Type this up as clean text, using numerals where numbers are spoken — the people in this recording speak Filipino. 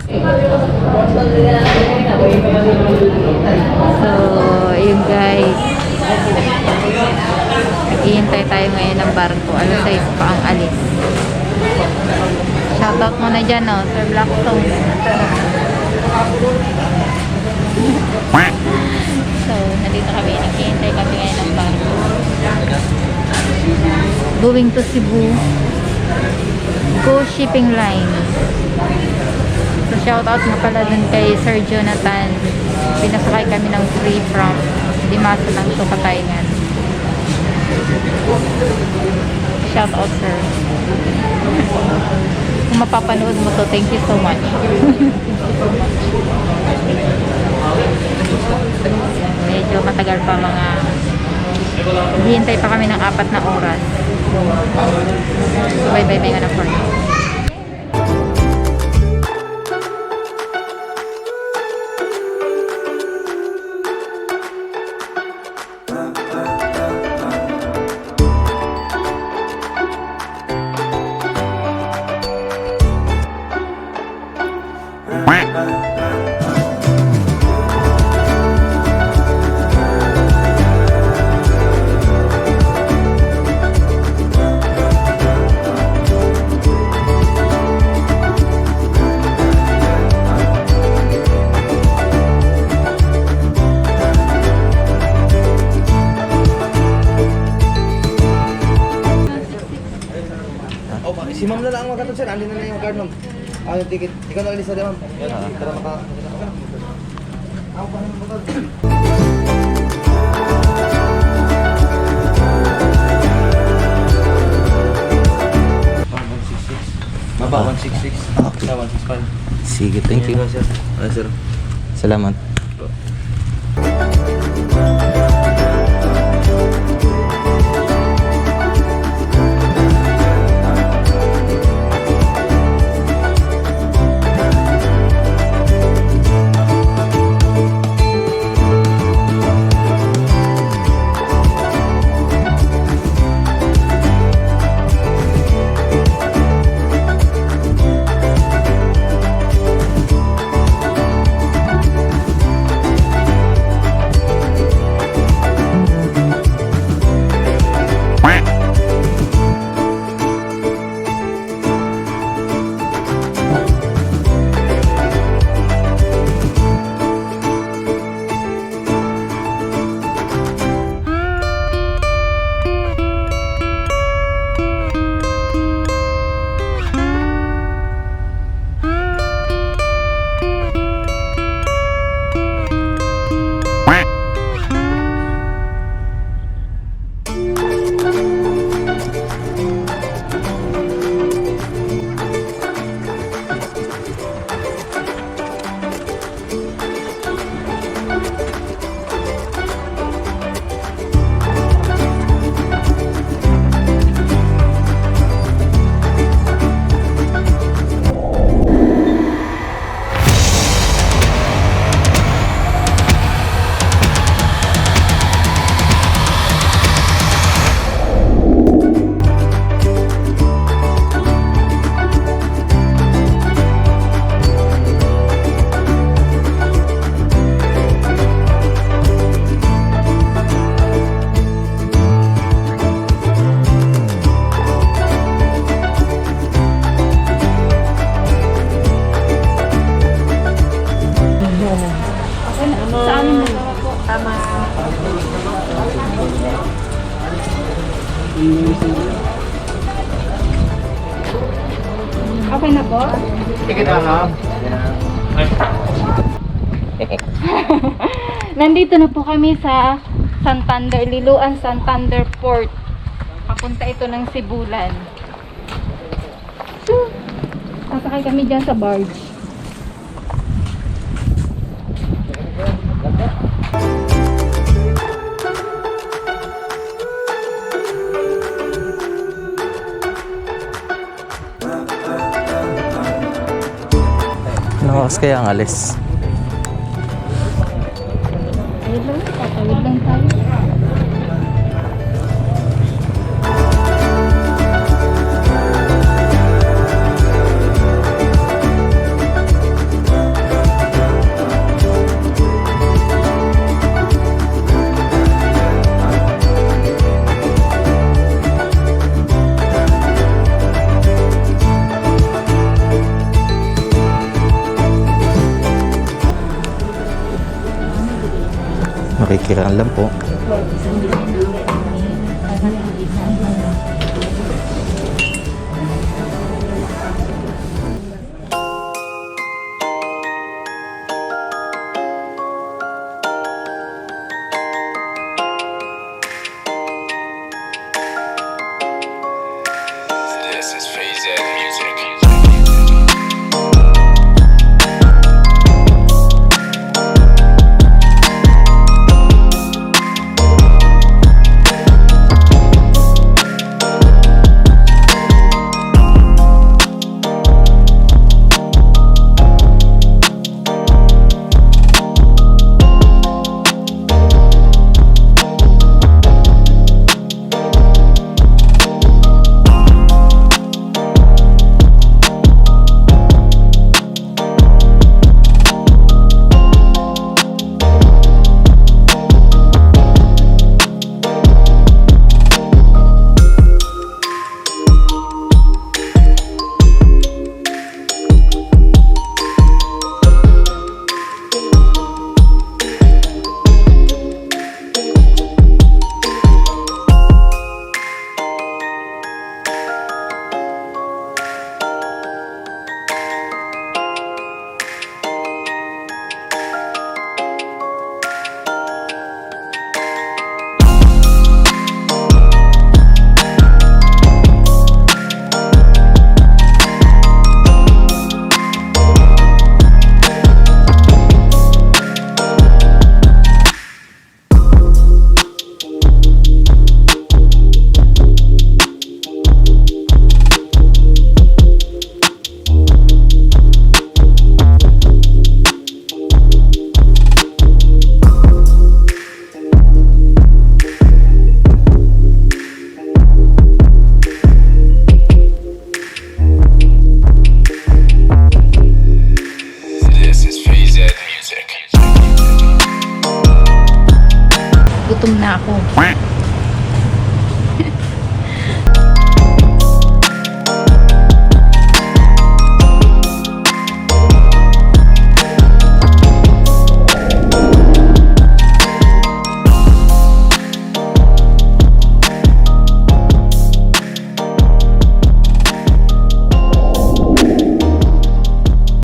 So, yun guys. Naghihintay tayo ngayon ng barko. Alas 6 pa ang alis. Shoutout muna dyan, no? Sir Blackstone. So, nandito kami. Naghihintay kami ngayon ng barko. Going to Cebu. Go Shipping Line. So, shoutout nga pala dun kay Sir Jonathan. Pinasakay kami ng free from Limasan ng Tukatayngan. Shoutout, sir. Kung mapapanood mo to, thank you so much. Medyo matagal pa, mga hihintay pa kami ng 4 na oras. So, bye-bye nga na for now. Si ma'am na lang ang magkatod, sir. Alin na yung card, ma'am. Ano, ticket. Ikaw na alisa din, ma'am. Tara maka... Ako pa naman magkatod. Baba, 166. Okay. 165. Sige, thank you. Sir. Sir. Salamat. Okay na po? Sige na, ma'am. Nandito na po kami sa Santander, Liloan Santander Port. Papunta ito ng Sibulan. Sasakay kami dyan sa barge. Ano oras kaya ang alis? Ayun lang, tatawid lang tayo. Nakikiraan lang po. This is Phase Ed Music. This is Phase Ed Music. Gutom na ako.